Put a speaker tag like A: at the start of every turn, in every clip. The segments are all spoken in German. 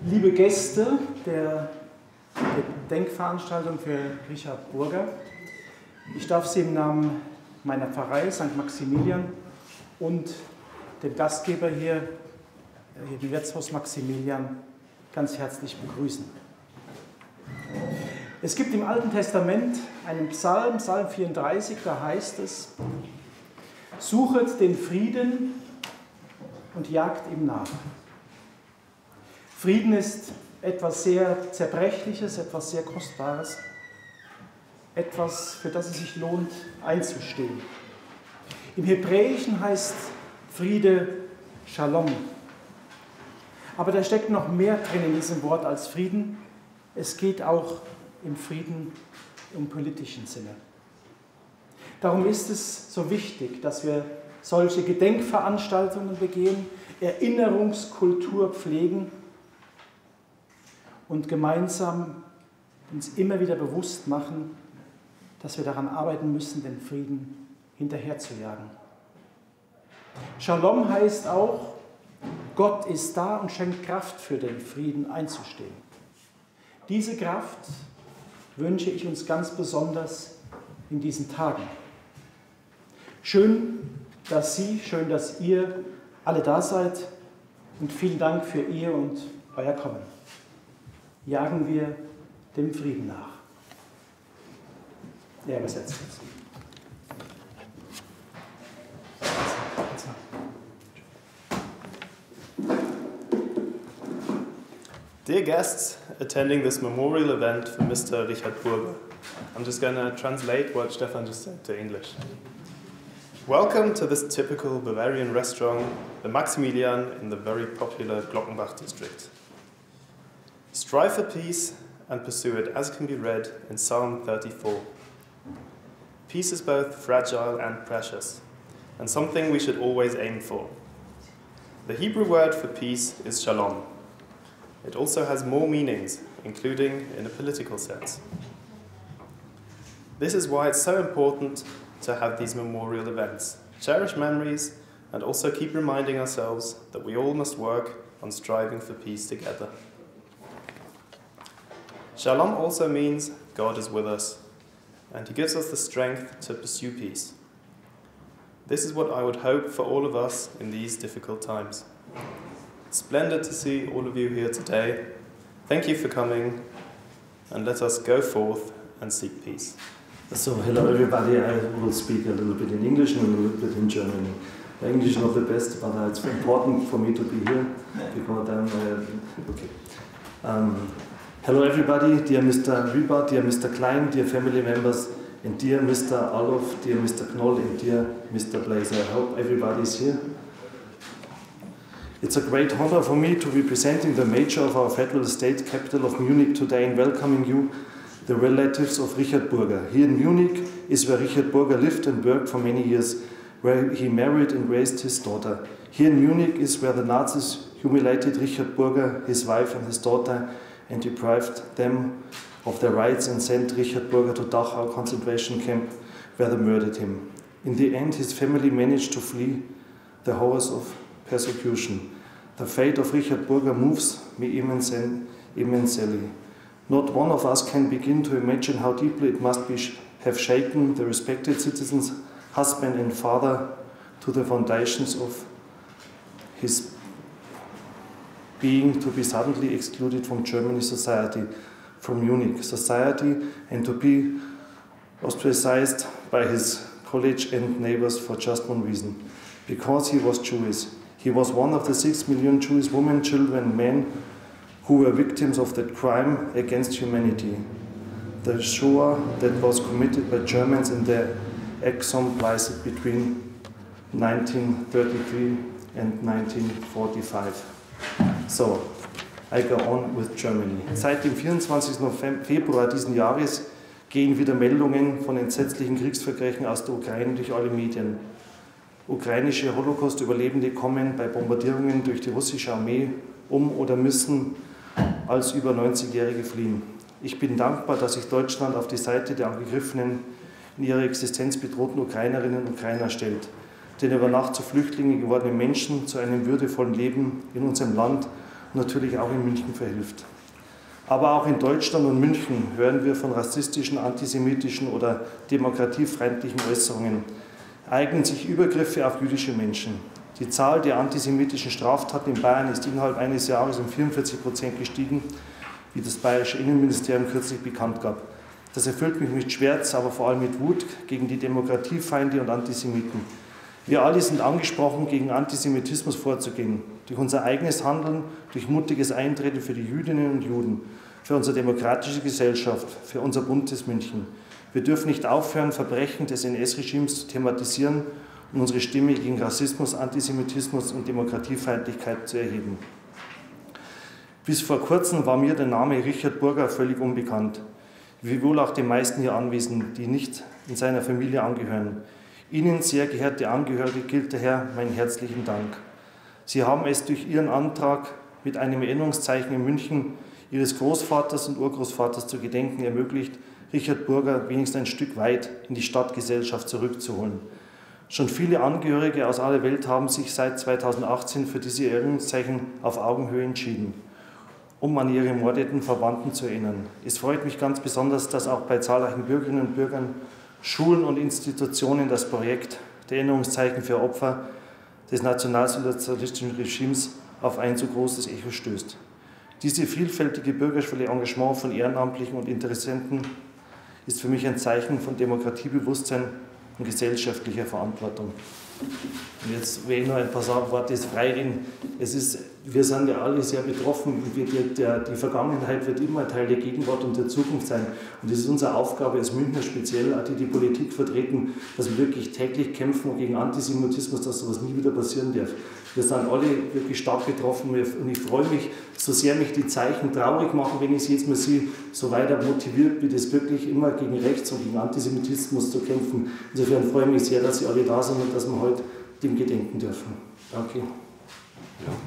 A: Liebe Gäste der Gedenkveranstaltung für Richard Burger, ich darf Sie im Namen meiner Pfarrei St. Maximilian und dem Gastgeber hier, dem Wirtshaus Maximilian, ganz herzlich begrüßen. Es gibt im Alten Testament einen Psalm, Psalm 34, da heißt es: Suchet den Frieden und jagt ihm nach. Frieden ist etwas sehr Zerbrechliches, etwas sehr Kostbares, etwas, für das es sich lohnt, einzustehen. Im Hebräischen heißt Friede Shalom. Aber da steckt noch mehr drin in diesem Wort als Frieden. Es geht auch im Frieden im politischen Sinne. Darum ist es so wichtig, dass wir solche Gedenkveranstaltungen begehen, Erinnerungskultur pflegen und gemeinsam uns immer wieder bewusst machen, dass wir daran arbeiten müssen, den Frieden hinterherzujagen. Shalom heißt auch, Gott ist da und schenkt Kraft für den Frieden einzustehen. Diese Kraft wünsche ich uns ganz besonders in diesen Tagen. Schön, dass Sie, schön, dass ihr alle da seid und vielen Dank für Ihr und euer Kommen. Jagen wir dem Frieden nach. Er übersetzt es.
B: Dear guests attending this memorial event for Mr. Richard Burger, I'm just going to translate what Stefan just said to English. Welcome to this typical Bavarian restaurant, the Maximilian, in the very popular Glockenbach district. Strive for peace and pursue it, as can be read in Psalm 34. Peace is both fragile and precious, and something we should always aim for. The Hebrew word for peace is shalom. It also has more meanings, including in a political sense. This is why it's so important to have these memorial events, cherish memories, and also keep reminding ourselves that we all must work on striving for peace together. Shalom also means God is with us, and He gives us the strength to pursue peace. This is what I would hope for all of us in these difficult times. Splendid to see all of you here today. Thank you for coming, and let us go forth and seek peace.
C: So, hello everybody. I will speak a little bit in English and a little bit in German. English is not the best, but it's important for me to be here because I'm okay. Hello everybody, dear Mr. Rüber, dear Mr. Klein, dear family members, and dear Mr. Alof, dear Mr. Knoll, and dear Mr. Blazer. I hope everybody is here. It's a great honor for me to be presenting the mayor of our federal state capital of Munich today and welcoming you, the relatives of Richard Burger. Here in Munich is where Richard Burger lived and worked for many years, where he married and raised his daughter. Here in Munich is where the Nazis humiliated Richard Burger, his wife and his daughter, and deprived them of their rights and sent Richard Burger to Dachau concentration camp, where they murdered him. In the end, his family managed to flee the horrors of persecution. The fate of Richard Burger moves me immensely. Not one of us can begin to imagine how deeply it must have shaken the respected citizen's husband and father to the foundations of his being, to be suddenly excluded from German society, from Munich society, and to be ostracized by his college and neighbors for just one reason: because he was Jewish. He was one of the 6 million Jewish women, children, and men who were victims of that crime against humanity. The Shoah that was committed by Germans in the Exxon between 1933 and 1945. So, I go on with Germany. Seit dem 24. Februar diesen Jahres gehen wieder Meldungen von entsetzlichen Kriegsverbrechen aus der Ukraine durch alle Medien. Ukrainische Holocaust-Überlebende kommen bei Bombardierungen durch die russische Armee um oder müssen als über 90-Jährige fliehen. Ich bin dankbar, dass sich Deutschland auf die Seite der Angegriffenen in ihrer Existenz bedrohten Ukrainerinnen und Ukrainer stellt. Denn über Nacht zu Flüchtlingen gewordene Menschen zu einem würdevollen Leben in unserem Land natürlich auch in München verhilft. Aber auch in Deutschland und München hören wir von rassistischen, antisemitischen oder demokratiefeindlichen Äußerungen. Eignen sich Übergriffe auf jüdische Menschen. Die Zahl der antisemitischen Straftaten in Bayern ist innerhalb eines Jahres um 44% gestiegen, wie das bayerische Innenministerium kürzlich bekannt gab. Das erfüllt mich mit Schmerz, aber vor allem mit Wut gegen die Demokratiefeinde und Antisemiten. Wir alle sind angesprochen, gegen Antisemitismus vorzugehen, durch unser eigenes Handeln, durch mutiges Eintreten für die Jüdinnen und Juden, für unsere demokratische Gesellschaft, für unser buntes München. Wir dürfen nicht aufhören, Verbrechen des NS-Regimes zu thematisieren und unsere Stimme gegen Rassismus, Antisemitismus und Demokratiefeindlichkeit zu erheben. Bis vor kurzem war mir der Name Richard Burger völlig unbekannt, wie wohl auch den meisten hier Anwesenden, die nicht in seiner Familie angehören. Ihnen, sehr geehrte Angehörige, gilt daher mein herzlichen Dank. Sie haben es durch Ihren Antrag mit einem Erinnerungszeichen in München Ihres Großvaters und Urgroßvaters zu gedenken ermöglicht, Richard Burger wenigstens ein Stück weit in die Stadtgesellschaft zurückzuholen. Schon viele Angehörige aus aller Welt haben sich seit 2018 für diese Erinnerungszeichen auf Augenhöhe entschieden, um an ihre ermordeten Verwandten zu erinnern. Es freut mich ganz besonders, dass auch bei zahlreichen Bürgerinnen und Bürgern, Schulen und Institutionen das Projekt der Erinnerungszeichen für Opfer des nationalsozialistischen Regimes auf ein so großes Echo stößt. Diese vielfältige bürgerschaftliche Engagement von Ehrenamtlichen und Interessenten ist für mich ein Zeichen von Demokratiebewusstsein und gesellschaftlicher Verantwortung. Und jetzt will ich noch ein paar Worte frei reden. Wir sind ja alle sehr betroffen. Die Vergangenheit wird immer Teil der Gegenwart und der Zukunft sein. Und es ist unsere Aufgabe als Münchner speziell, die Politik vertreten, dass wir wirklich täglich kämpfen gegen Antisemitismus, dass sowas nie wieder passieren darf. Wir sind alle wirklich stark betroffen und ich freue mich, so sehr mich die Zeichen traurig machen, wenn ich sie jetzt mal sehe, so weiter motiviert, wie das wirklich immer gegen Rechts und gegen Antisemitismus zu kämpfen. Insofern freue ich mich sehr, dass Sie alle da sind und dass wir heute dem gedenken dürfen. Danke.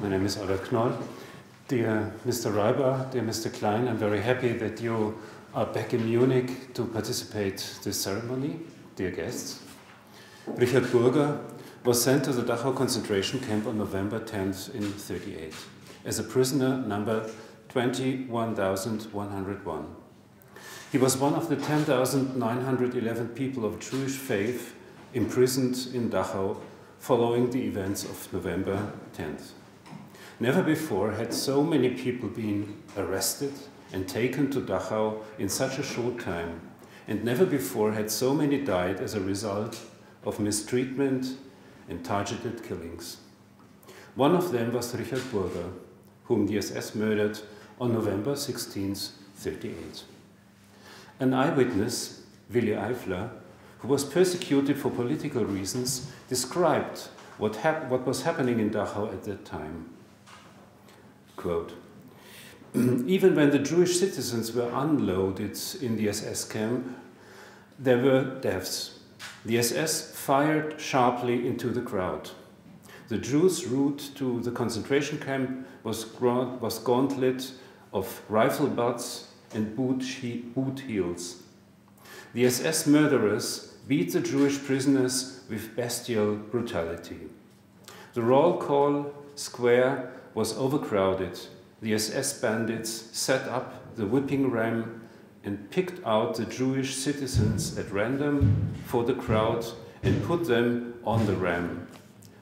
D: My name is Oliver Knoll. Dear Mr. Reiber, dear Mr. Klein, I'm very happy that you are back in Munich to participate this ceremony. Dear guests, Richard Burger was sent to the Dachau concentration camp on November 10th in 1938 as a prisoner number 21,101. He was one of the 10,911 people of Jewish faith imprisoned in Dachau following the events of November 10th. Never before had so many people been arrested and taken to Dachau in such a short time, and never before had so many died as a result of mistreatment and targeted killings. One of them was Richard Burger, whom the SS murdered on November 16, 1938. An eyewitness, Willi Eifler, who was persecuted for political reasons, described what was happening in Dachau at that time. Quote, even when the Jewish citizens were unloaded in the SS camp, there were deaths. The SS fired sharply into the crowd. The Jews' route to the concentration camp was gauntlet of rifle butts and boot heels. The SS murderers beat the Jewish prisoners with bestial brutality. The roll call square was overcrowded. The SS bandits set up the whipping ram and picked out the Jewish citizens at random for the crowd and put them on the ram.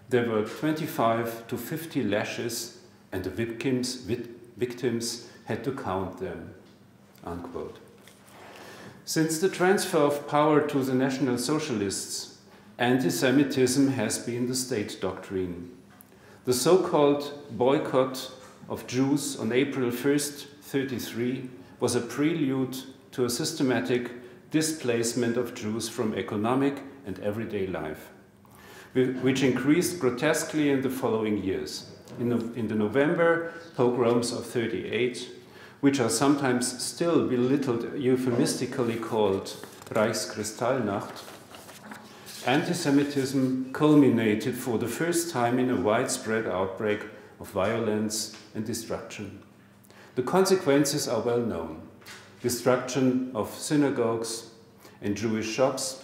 D: There were 25 to 50 lashes, and the victims had to count them. Unquote. Since the transfer of power to the National Socialists, anti-Semitism has been the state doctrine. The so-called boycott of Jews on April 1st, 1933 was a prelude to a systematic displacement of Jews from economic and everyday life, which increased grotesquely in the following years. In the November pogroms of 1938, which are sometimes still belittled, euphemistically called Reichskristallnacht, anti-Semitism culminated for the first time in a widespread outbreak of violence and destruction. The consequences are well known: destruction of synagogues and Jewish shops,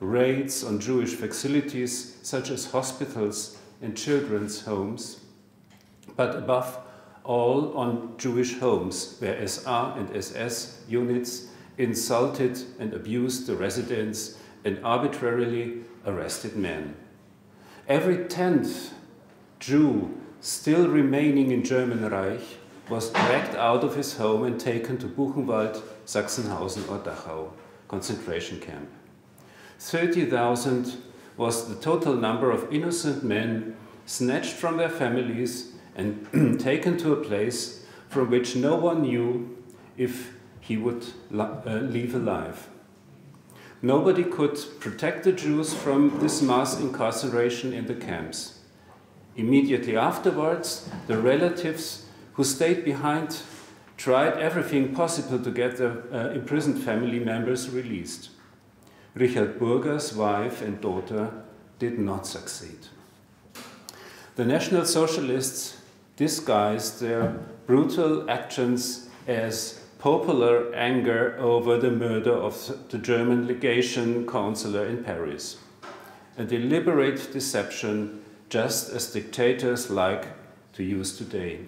D: raids on Jewish facilities such as hospitals and children's homes, but above all on Jewish homes, where SR and SS units insulted and abused the residents and arbitrarily arrested men. Every 10th Jew still remaining in German Reich was dragged out of his home and taken to Buchenwald, Sachsenhausen or Dachau concentration camp. 30,000 was the total number of innocent men snatched from their families and taken to a place from which no one knew if he would leave alive. Nobody could protect the Jews from this mass incarceration in the camps. Immediately afterwards, the relatives who stayed behind tried everything possible to get their imprisoned family members released. Richard Burger's wife and daughter did not succeed. The National Socialists disguised their brutal actions as popular anger over the murder of the German legation consular in Paris, a deliberate deception just as dictators like to use today.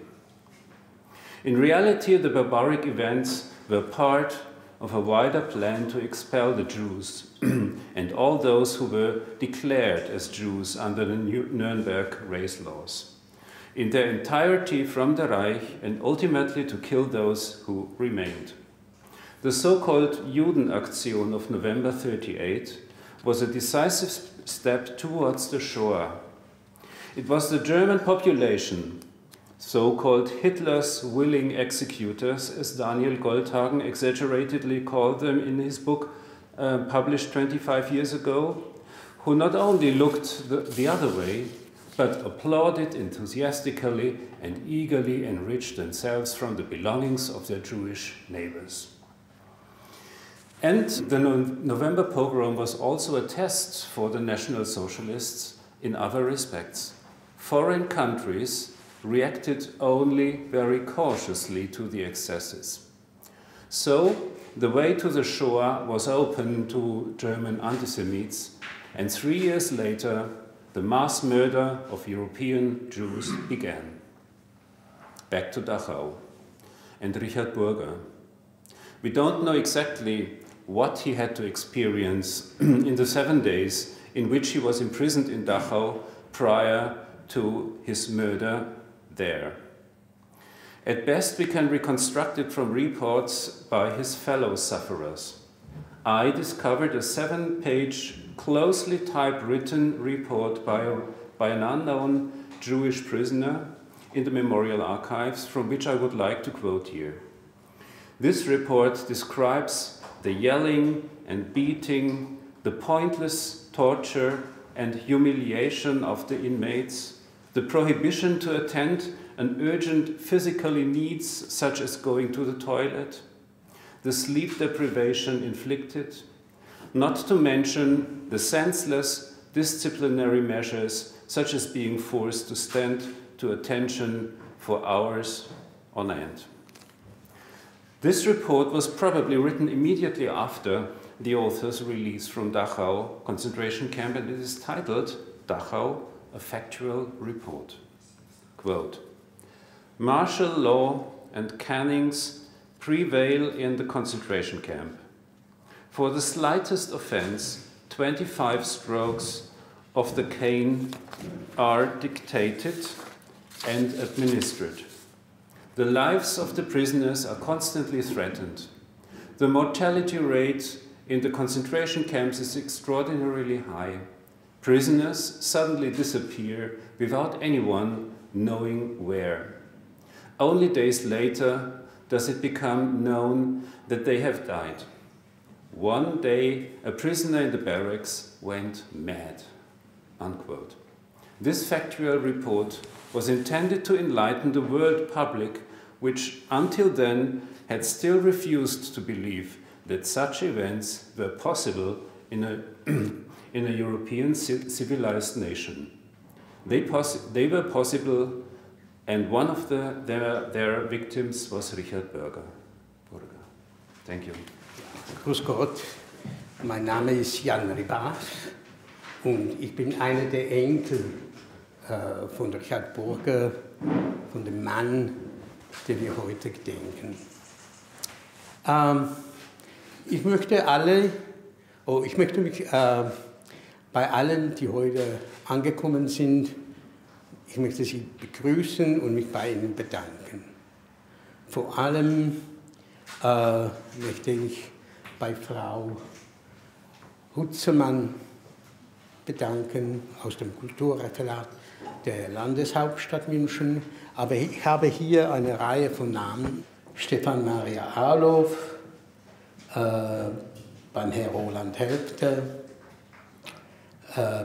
D: In reality, the barbaric events were part of a wider plan to expel the Jews and all those who were declared as Jews under the Nuremberg race laws, in their entirety from the Reich, and ultimately to kill those who remained. The so-called Judenaktion of November 1938 was a decisive step towards the Shoah. It was the German population, so-called Hitler's willing executors, as Daniel Goldhagen exaggeratedly called them in his book published 25 years ago, who not only looked the other way, but applauded enthusiastically and eagerly enriched themselves from the belongings of their Jewish neighbors. And the November pogrom was also a test for the National Socialists in other respects. Foreign countries reacted only very cautiously to the excesses. So, the way to the Shoah was open to German antisemites, and 3 years later, the mass murder of European Jews began. Back to Dachau and Richard Burger. We don't know exactly what he had to experience in the 7 days in which he was imprisoned in Dachau prior to his murder there. At best, we can reconstruct it from reports by his fellow sufferers. I discovered a 7-page, closely typewritten report by an unknown Jewish prisoner in the memorial archives, from which I would like to quote here. This report describes the yelling and beating, the pointless torture and humiliation of the inmates, the prohibition to attend an urgent physical needs such as going to the toilet, the sleep deprivation inflicted, not to mention the senseless disciplinary measures such as being forced to stand to attention for hours on end. This report was probably written immediately after the author's release from Dachau concentration camp, and it is titled Dachau, a Factual Report. Quote, martial law and cannings prevail in the concentration camp. For the slightest offense, 25 strokes of the cane are dictated and administered. The lives of the prisoners are constantly threatened. The mortality rate in the concentration camps is extraordinarily high. Prisoners suddenly disappear without anyone knowing where. Only days later does it become known that they have died. One day, a prisoner in the barracks went mad, unquote. This factual report was intended to enlighten the world public, which until then had still refused to believe that such events were possible in a European civilized nation. They were possible, and one of their victims was Richard Burger. Thank you.
E: Grüß Gott, mein Name ist Jan Ribas und ich bin einer der Enkel von Richard Burger, von dem Mann, den wir heute gedenken. Ich möchte mich bei allen, die heute angekommen sind, ich möchte Sie begrüßen und mich bei Ihnen bedanken. Vor allem möchte ich bei Frau Hutzemann bedanken aus dem Kulturreferat der Landeshauptstadt München. Aber ich habe hier eine Reihe von Namen. Stefan Maria Arlof, beim Herr Roland Helpter,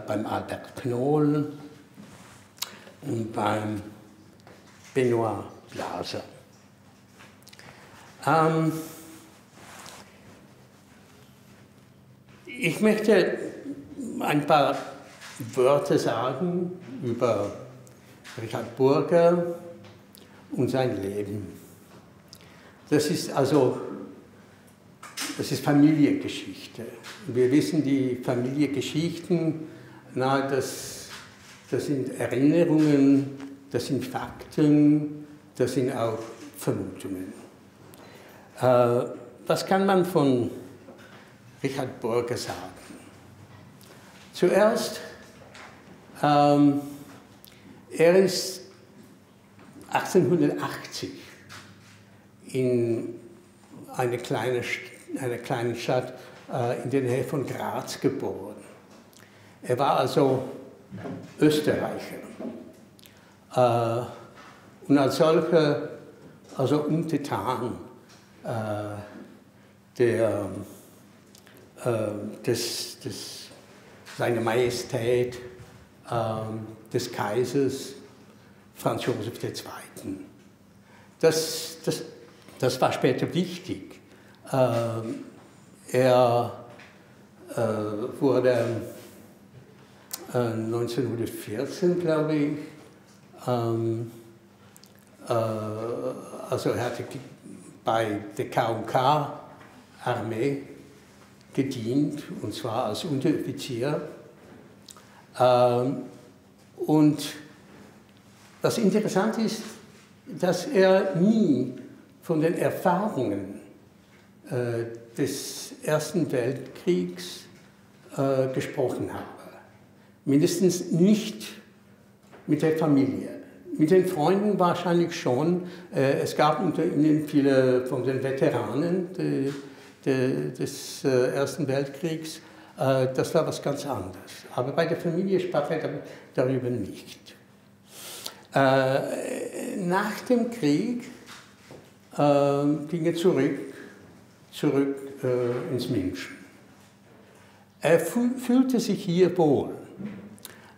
E: beim Albert Knoll und beim Benoit Blaser. Ich möchte ein paar Wörter sagen über Richard Burger und sein Leben. Das ist Familiengeschichte. Wir wissen, die Familiengeschichten, das sind Erinnerungen, das sind Fakten, das sind auch Vermutungen. Was kann man von Richard Burger sagen? Zuerst, er ist 1880 in einer kleinen Stadt in der Nähe von Graz geboren. Er war also Österreicher und als solcher, also Untertan seiner Majestät des Kaisers Franz Joseph II. Das war später wichtig. Er wurde 1914, glaube ich, also er hatte bei der K&K-Armee gedient, und zwar als Unteroffizier. Und was interessant ist, dass er nie von den Erfahrungen des Ersten Weltkriegs gesprochen habe. Mindestens nicht mit der Familie. Mit den Freunden wahrscheinlich schon. Es gab unter ihnen viele von den Veteranen des Ersten Weltkriegs. Das war was ganz anderes. Aber bei der Familie sprach er darüber nicht. Nach dem Krieg ging er zurück ins München. Er fühlte sich hier wohl.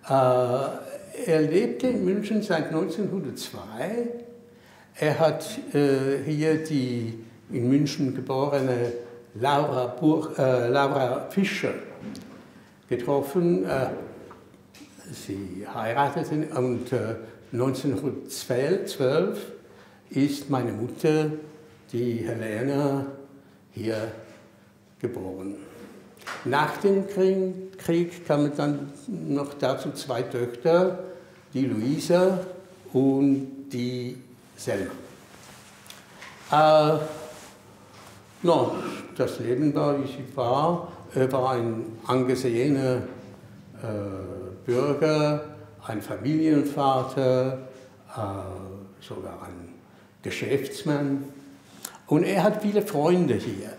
E: Er lebte in München seit 1902. Er hat hier die in München geborene Laura Fischer getroffen. Sie heirateten und 1912 ist meine Mutter, die Helena, hier geboren. Nach dem Krieg kamen dann noch dazu zwei Töchter, die Luisa und die Selma. Das Leben war, wie es war. Er war ein angesehener Bürger, ein Familienvater, sogar ein Geschäftsmann. Und er hat viele Freunde hier.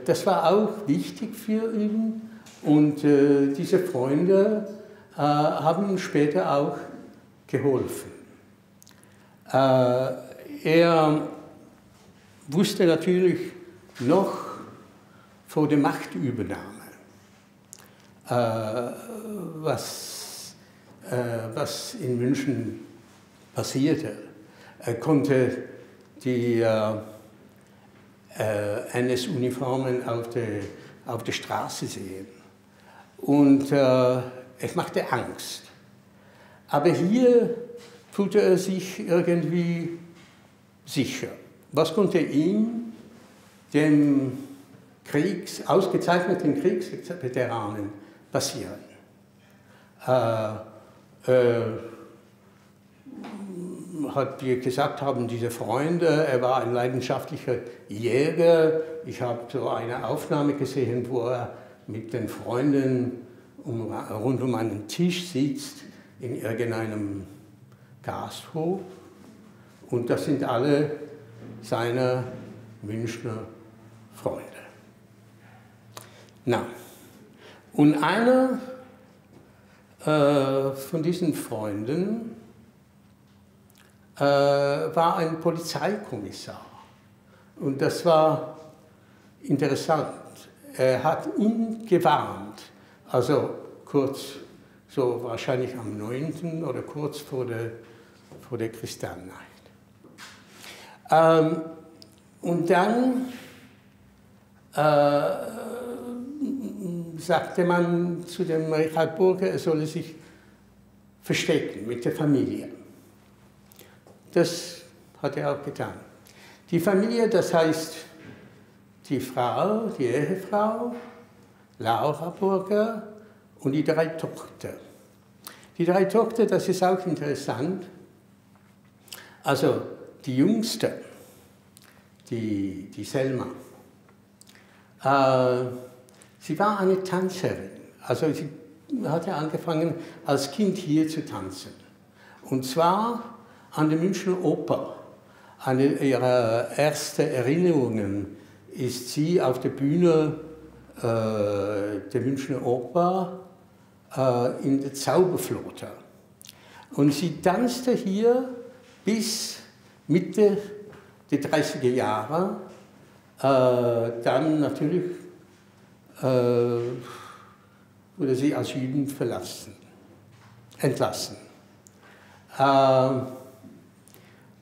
E: Das war auch wichtig für ihn. Und diese Freunde haben ihm später auch geholfen. Er wusste natürlich noch vor der Machtübernahme, was in München passierte. Er konnte die NS-Uniformen auf der Straße sehen. Und es machte Angst. Aber hier fühlte er sich irgendwie sicher. Was konnte ihm, dem ausgezeichneten Kriegsveteranen, passieren? hat, wie gesagt haben, diese Freunde, er war ein leidenschaftlicher Jäger. Ich habe so eine Aufnahme gesehen, wo er mit den Freunden rund um einen Tisch sitzt in irgendeinem Gasthof. Und das sind alle seine Münchner Freunde. Na, und einer von diesen Freunden war ein Polizeikommissar. Und das war interessant. Er hat ihn gewarnt, also kurz, so wahrscheinlich am 9. oder kurz vor der Kristallnacht. Und dann sagte man zu dem Richard Burger, er solle sich verstecken mit der Familie. Das hat er auch getan. Die Familie, das heißt die Frau, die Ehefrau, Laura Burger und die 3 Töchter. Die 3 Töchter, das ist auch interessant. Also die Jüngste, die Selma, sie war eine Tanzerin. Also sie hatte angefangen, als Kind hier zu tanzen. Und zwar an der Münchner Oper. Eine ihrer ersten Erinnerungen ist sie auf der Bühne der Münchner Oper in der Zauberflöte. Und sie tanzte hier bis Mitte der 30er Jahre. Dann natürlich wurde sie als Jüdin entlassen.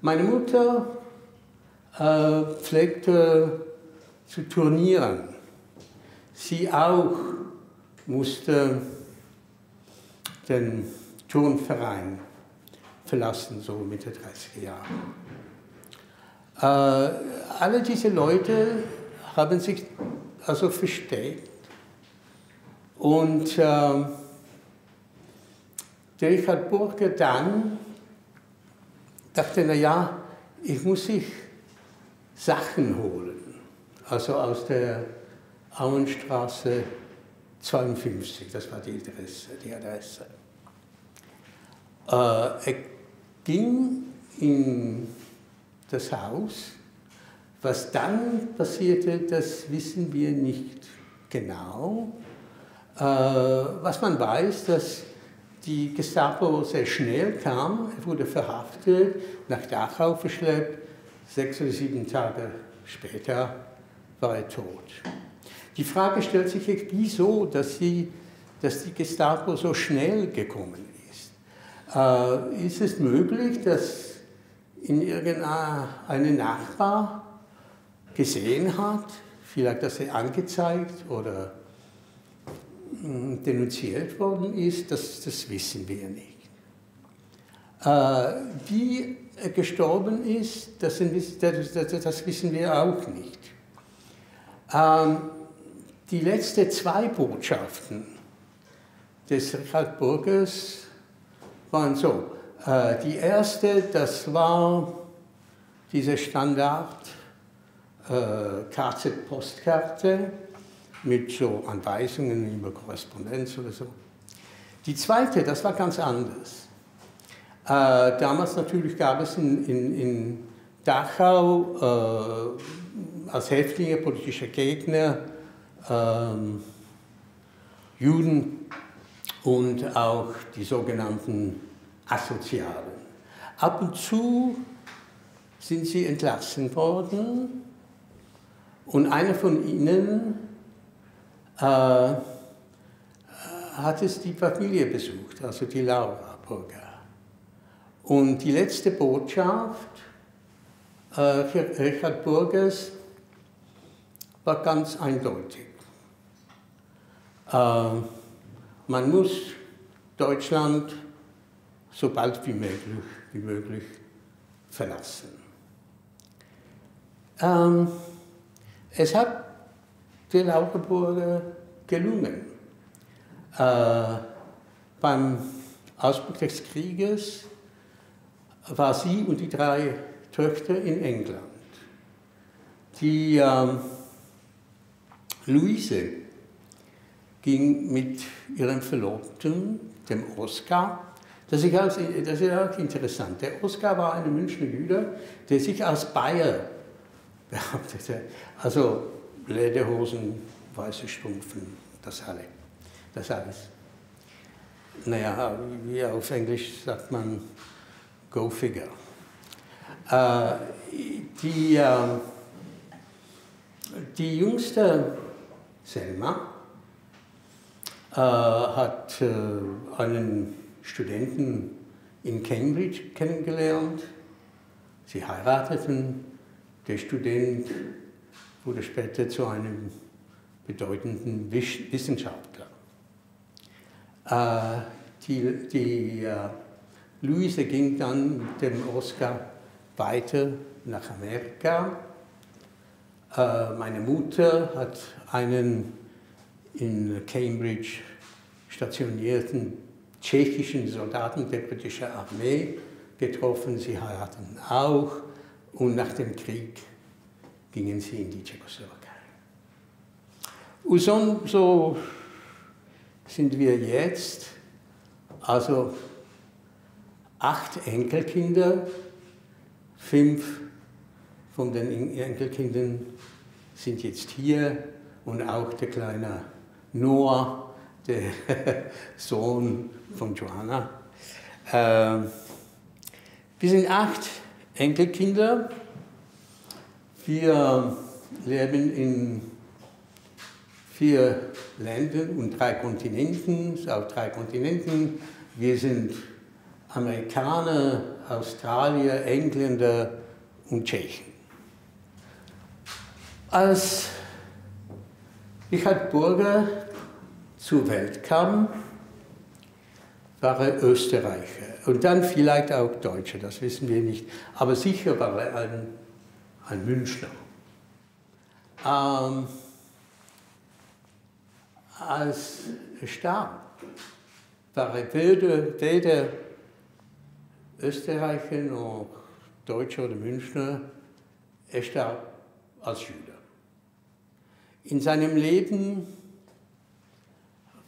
E: Meine Mutter pflegte zu turnieren. Sie auch musste den Turnverein verlassen, so Mitte 30er Jahre. Alle diese Leute haben sich also versteckt. Und der Richard Burger dann dachte, naja, ich muss sich Sachen holen. Also aus der Auenstraße 52, das war die Adresse. Er ging in das Haus. Was dann passierte, das wissen wir nicht genau. Was man weiß, dass die Gestapo sehr schnell kam, er wurde verhaftet, nach Dachau verschleppt, 6 oder 7 Tage später war er tot. Die Frage stellt sich jetzt, wieso, dass die Gestapo so schnell gekommen ist. Ist es möglich, dass ihn irgendein Nachbar gesehen hat, vielleicht, dass er angezeigt oder denunziert worden ist, das wissen wir nicht. Wie er gestorben ist, das wissen wir auch nicht. Die letzten 2 Botschaften des Richard Burgers waren so. Die erste, das war diese Standard KZ-Postkarte mit so Anweisungen über Korrespondenz oder so. Die zweite, das war ganz anders. Damals natürlich gab es in Dachau als Häftlinge, politische Gegner, Juden und auch die sogenannten Asozialen. Ab und zu sind sie entlassen worden und einer von ihnen hat es die Familie besucht, also die Laura Burger. Und die letzte Botschaft Richard Burgers war ganz eindeutig. Man muss Deutschland so bald wie möglich verlassen. Es hat der Laura Burger gelungen. Beim Ausbruch des Krieges war sie und die 3 Töchter in England. Die Luise ging mit ihrem Verlobten, dem Oskar. Das ist auch interessant. Der Oskar war ein Münchner Jude, der sich als Bayer behauptete. Also Lederhosen, weiße Strumpfen, das alles. Naja, wie auf Englisch sagt man go figure. Die jüngste Selma hat einen Studenten in Cambridge kennengelernt. Sie heirateten. Der Student wurde später zu einem bedeutenden Wissenschaftler. Die Luise ging dann mit dem Oskar weiter nach Amerika. Meine Mutter hat einen in Cambridge stationierten tschechischen Soldaten der britischen Armee getroffen. Sie heirateten auch und nach dem Krieg gingen sie in die Tschechoslowakei. Und so sind wir jetzt, also 8 Enkelkinder, 5 von den Enkelkindern sind jetzt hier und auch der kleine Noah, der Sohn von Johanna. Wir sind 8 Enkelkinder. Wir leben in 4 Ländern und 3 Kontinenten, auf 3 Kontinenten. Wir sind Amerikaner, Australier, Engländer und Tschechen. Als Richard Burger zur Welt kam, war er Österreicher und dann vielleicht auch Deutscher, das wissen wir nicht, aber sicher war er ein Münchner. Als er starb, war er weder Österreicher noch Deutscher oder Münchner, er starb als Jude. In seinem Leben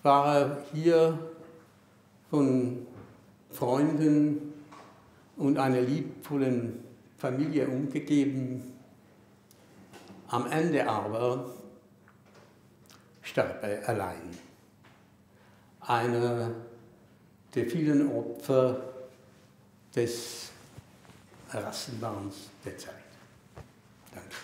E: war er hier von Freunden und einer liebevollen Familie umgegeben. Am Ende aber starb er allein. Einer der vielen Opfer des Rassenwahns der Zeit. Danke.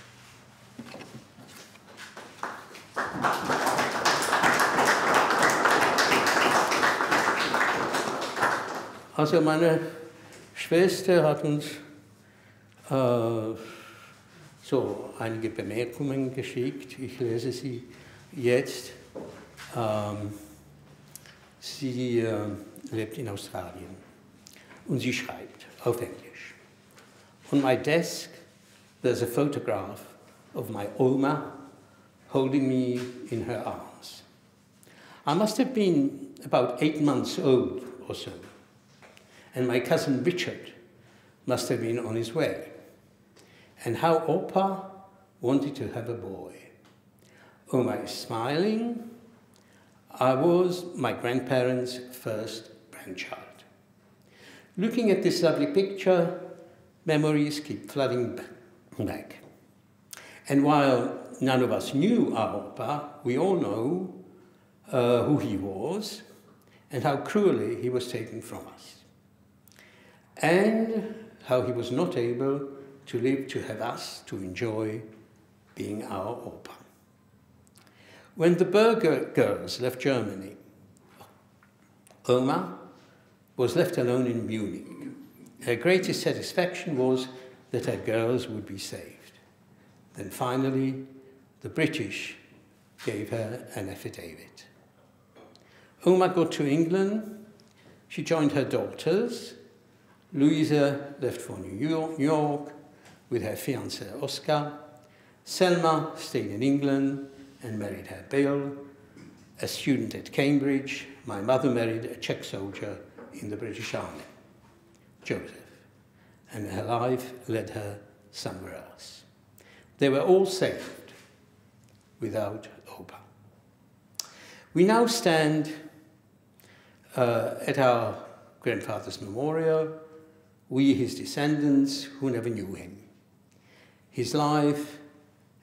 E: Also meine Schwester hat uns so einige Bemerkungen geschickt. Ich lese sie jetzt. Sie lebt in Australien und sie schreibt auf Englisch. On my desk there's a photograph of my Oma holding me in her arms. I must have been about 8 months old or so, and my cousin Richard must have been on his way. And how Opa wanted to have a boy. Oma is smiling. I was my grandparents' first grandchild. Looking at this lovely picture, memories keep flooding back. And while none of us knew our Opa, we all know who he was and how cruelly he was taken from us. And how he was not able to live to have us to enjoy being our Opa. When the Burger girls left Germany, Oma was left alone in Munich. Her greatest satisfaction was that her girls would be saved. Then finally, the British gave her an affidavit. Oma got to England. She joined her daughters. Louisa left for New York with her fiancé Oscar. Selma stayed in England and married her Bill. A student at Cambridge, my mother married a Czech soldier in the British Army, Joseph. and her life led her somewhere else. They were all saved without Opa. We now stand at our grandfather's memorial, we, his descendants, who never knew him. His life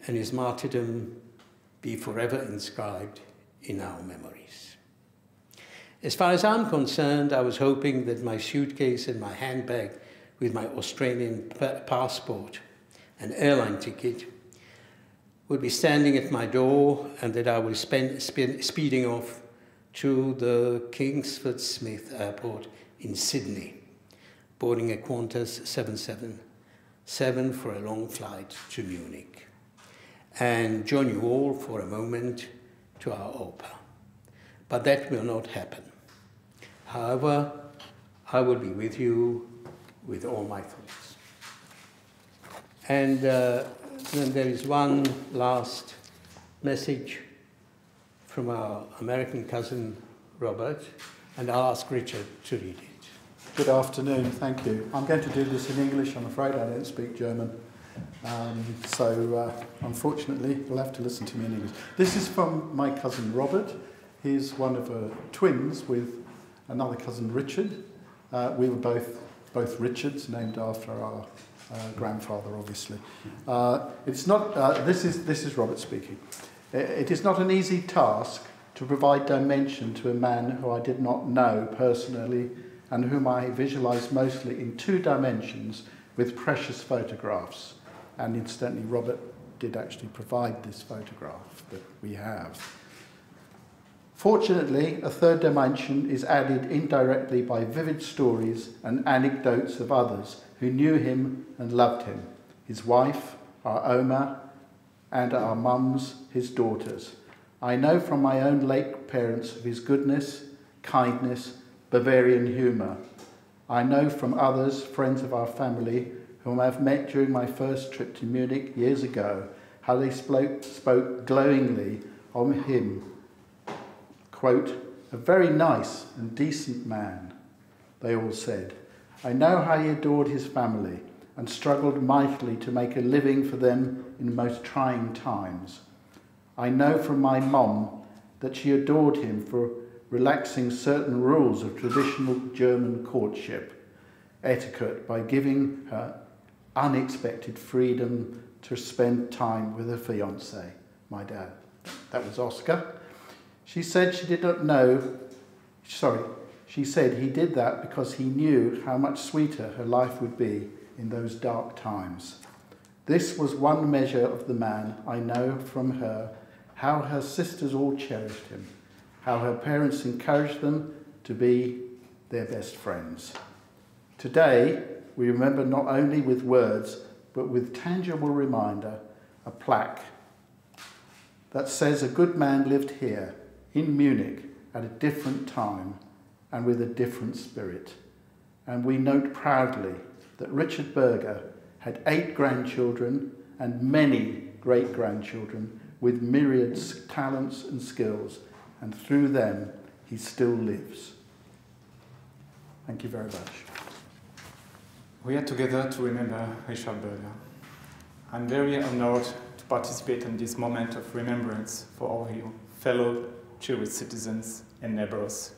E: and his martyrdom be forever inscribed in our memories. As far as I'm concerned, I was hoping that my suitcase and my handbag with my Australian passport and airline ticket would be standing at my door and that I was speeding off to the Kingsford Smith Airport in Sydney, boarding a Qantas 777 for a long flight to Munich, and join you all for a moment to our Opa. But that will not happen. However, I will be with you with all my thoughts. And then there is one last message from our American cousin, Robert, and I'll ask Richard to read it.
F: Good afternoon, thank you. I'm going to do this in English. I'm afraid I don't speak German. Unfortunately, you'll have to listen to me in English. This is from my cousin Robert. He's one of twins with another cousin Richard. We were both Richards, named after our grandfather, obviously. It's not. This is Robert speaking. It is not an easy task to provide dimension to a man who I did not know personally and whom I visualised mostly in 2 dimensions with precious photographs. And incidentally, Robert did actually provide this photograph that we have. Fortunately, a 3rd dimension is added indirectly by vivid stories and anecdotes of others who knew him and loved him, his wife, our Oma, and our mums, his daughters. I know from my own late parents of his goodness, kindness, Bavarian humour. I know from others, friends of our family, whom I've met during my first trip to Munich years ago, how they spoke glowingly of him. Quote, a very nice and decent man, they all said. I know how he adored his family and struggled mightily to make a living for them in most trying times. I know from my mom that she adored him for relaxing certain rules of traditional German courtship etiquette by giving her unexpected freedom to spend time with her fiancé, my dad. That was Oscar. She said he did that because he knew how much sweeter her life would be in those dark times. This was one measure of the man I know from her, how her sisters all cherished him, how her parents encouraged them to be their best friends. Today, we remember not only with words, but with tangible reminder, a plaque that says a good man lived here, in Munich, at a different time and with a different spirit. And we note proudly that Richard Burger had 8 grandchildren and many great-grandchildren with myriad talents and skills, and through them he still lives. Thank you very much.
G: We are together to remember Richard Burger. I'm very honored to participate in this moment of remembrance for all you fellow Jewish citizens and neighbors,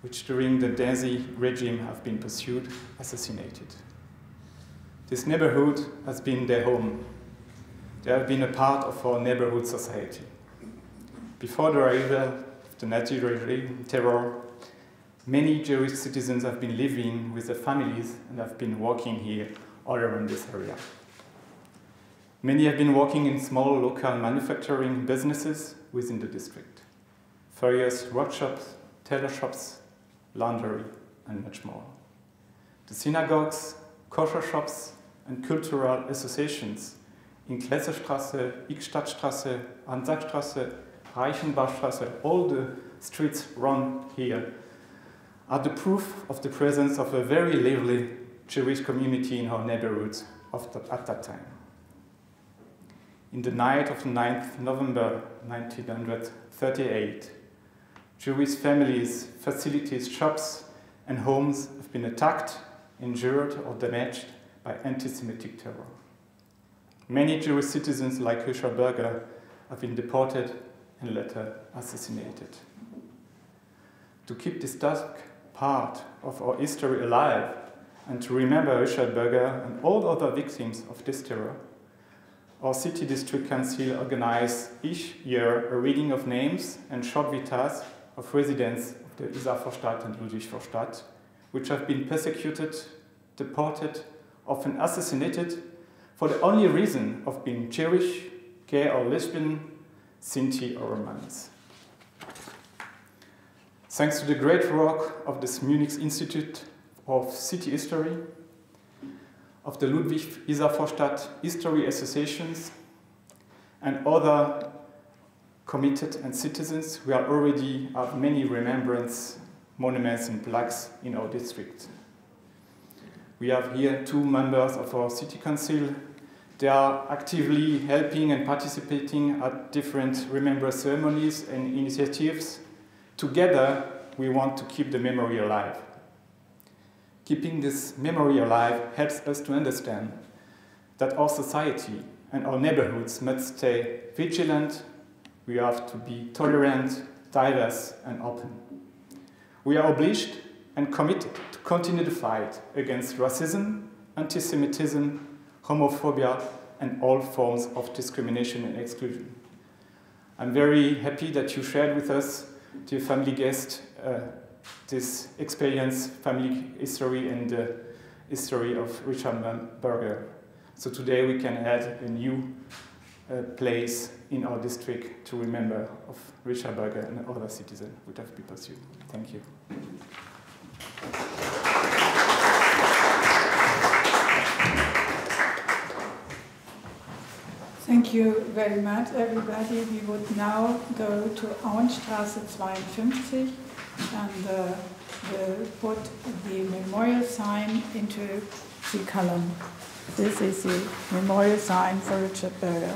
G: which during the Nazi regime have been pursued, assassinated. This neighborhood has been their home. They have been a part of our neighborhood society. Before the arrival of the Nazi regime terror, many Jewish citizens have been living with their families and have been working here all around this area. Many have been working in small local manufacturing businesses within the district. Furriers, workshops, tailor shops, laundry, and much more. The synagogues, kosher shops, and cultural associations in Kletzestraße, Ickstadtstraße, Ansagstraße, Reichenbachstraße, all the streets run here, are the proof of the presence of a very lively Jewish community in our neighborhoods at that time. In the night of 9th November 1938, Jewish families, facilities, shops, and homes have been attacked, injured, or damaged by anti-Semitic terror. Many Jewish citizens like Aicher Burger have been deported and later assassinated. To keep this dark part of our history alive and to remember Aicher Burger and all other victims of this terror, our City District Council organizes each year a reading of names and short vitas of residents of the Isarvorstadt and Ludwigsvorstadt, which have been persecuted, deported, often assassinated for the only reason of being Jewish, gay or lesbian, Sinti or Romans. Thanks to the great work of the Munich Institute of City History, of the Ludwig-Isarvorstadt History Associations, and other committed and citizens, we already have many remembrance monuments and plaques in our district. We have here 2 members of our city council. They are actively helping and participating at different remembrance ceremonies and initiatives. Together, we want to keep the memory alive. Keeping this memory alive helps us to understand that our society and our neighborhoods must stay vigilant. We have to be tolerant, diverse, and open. We are obliged and committed to continue the fight against racism, anti-Semitism, homophobia, and all forms of discrimination and exclusion. I'm very happy that you shared with us, dear family guest, this experience, family history, and the history of Richard Burger. So today we can add a new place in our district to remember of Richard Burger and other citizens who have been pursued. Thank you.
H: Thank you very much, everybody. We would now go to Auenstraße 52 and put the memorial sign into the column. This is the memorial sign for Richard Burger.